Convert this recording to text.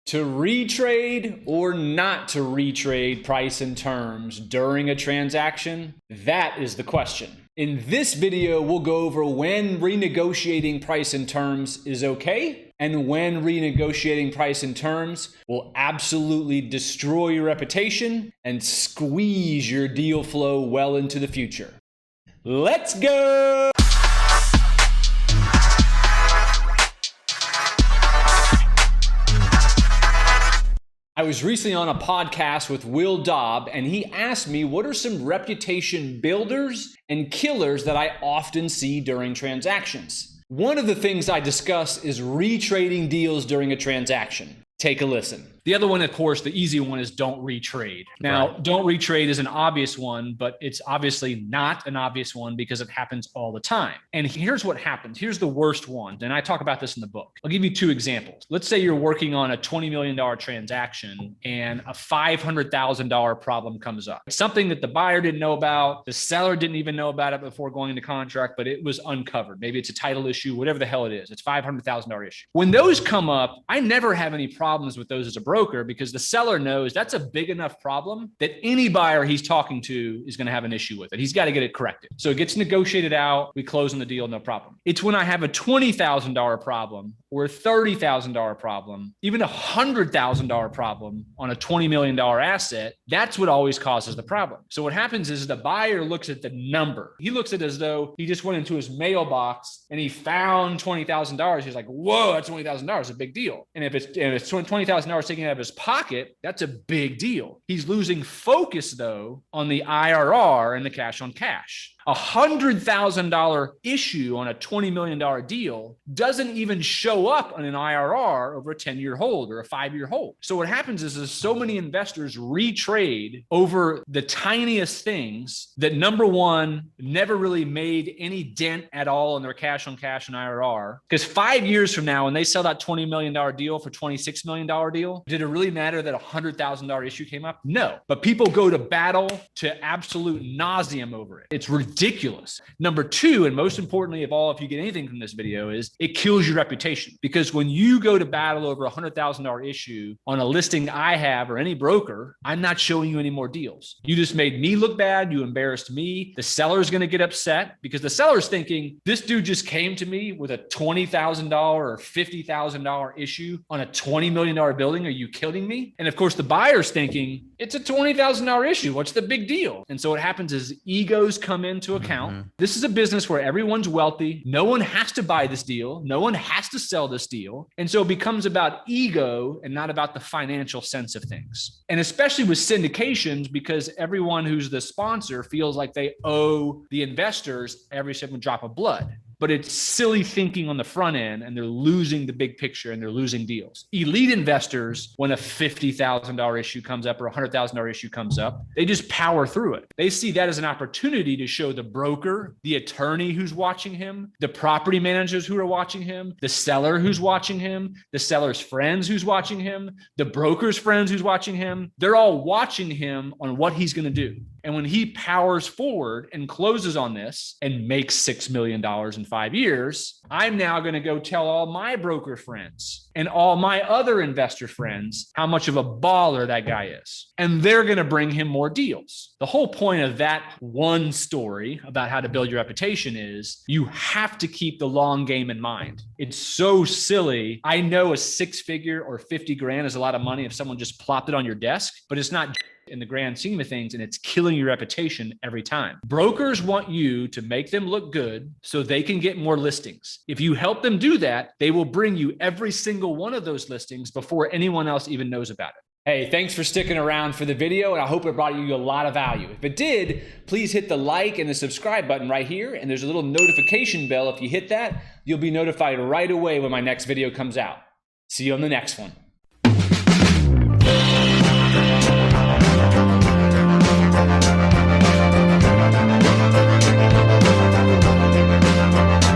To retrade or not to retrade price and terms during a transaction? That is the question. In this video, we'll go over when renegotiating price and terms is okay and when renegotiating price and terms will absolutely destroy your reputation and squeeze your deal flow well into the future. Let's go! I was recently on a podcast with Will Dobb, and he asked me what are some reputation builders and killers that I often see during transactions. One of the things I discuss is retrading deals during a transaction. Take a listen. The other one, of course, the easy one is don't retrade. Now, don't retrade is an obvious one, but it's obviously not an obvious one because it happens all the time. And here's what happens. Here's the worst one. And I talk about this in the book. I'll give you two examples. Let's say you're working on a $20 million transaction and a $500,000 problem comes up. It's something that the buyer didn't know about. The seller didn't even know about it before going into contract, but it was uncovered. Maybe it's a title issue, whatever the hell it is. It's $500,000 issue. When those come up, I never have any problems with those as a broker because the seller knows that's a big enough problem that any buyer he's talking to is going to have an issue with it. He's got to get it corrected. So it gets negotiated out. We close on the deal, no problem. It's when I have a $20,000 problem or a $30,000 problem, even a $100,000 problem on a $20 million asset, that's what always causes the problem. So what happens is the buyer looks at the number. He looks at it as though he just went into his mailbox and he found $20,000. He's like, whoa, that's $20,000, it's a big deal. And if it's $20,000 taken out of his pocket, that's a big deal. He's losing focus though on the IRR and the cash on cash. A $100,000 issue on a $20 million deal doesn't even show up on an IRR over a 10-year hold or a 5-year hold. So what happens is so many investors retrade over the tiniest things that, number one, never really made any dent at all in their cash on cash and IRR. Because 5 years from now, when they sell that $20 million deal for $26 million deal, did it really matter that a $100,000 issue came up? No. But people go to battle to absolute nauseam over it. It's ridiculous. Number two, and most importantly of all, if you get anything from this video, is it kills your reputation. Because when you go to battle over a $100,000 issue on a listing I have or any broker, I'm not showing you any more deals. You just made me look bad. You embarrassed me. The seller's going to get upset because the seller's thinking, this dude just came to me with a $20,000 or $50,000 issue on a $20 million building. Are you kidding me? And of course, the buyer's thinking, it's a $20,000 issue. What's the big deal? And so what happens is egos come into account. This is a business where everyone's wealthy. No one has to buy this deal. No one has to sell this deal. And so it becomes about ego and not about the financial sense of things. And especially with syndications, because everyone who's the sponsor feels like they owe the investors every single drop of blood. But it's silly thinking on the front end and they're losing the big picture and they're losing deals. Elite investors, when a $50,000 issue comes up or a $100,000 issue comes up, they just power through it. They see that as an opportunity to show the broker, the attorney who's watching him, the property managers who are watching him, the seller who's watching him, the seller's friends who's watching him, the broker's friends who's watching him. They're all watching him on what he's going to do. And when he powers forward and closes on this and makes $6 million in 5 years, I'm now going to go tell all my broker friends and all my other investor friends how much of a baller that guy is. And they're going to bring him more deals. The whole point of that one story about how to build your reputation is you have to keep the long game in mind. It's so silly. I know a 6-figure or 50 grand is a lot of money if someone just plopped it on your desk, but it's not in the grand scheme of things, and it's killing your reputation every time. Brokers want you to make them look good so they can get more listings. If you help them do that, they will bring you every single one of those listings before anyone else even knows about it. Hey, thanks for sticking around for the video, and I hope it brought you a lot of value. If it did, please hit the like and the subscribe button right here, and there's a little notification bell. If you hit that, you'll be notified right away when my next video comes out. See you on the next one.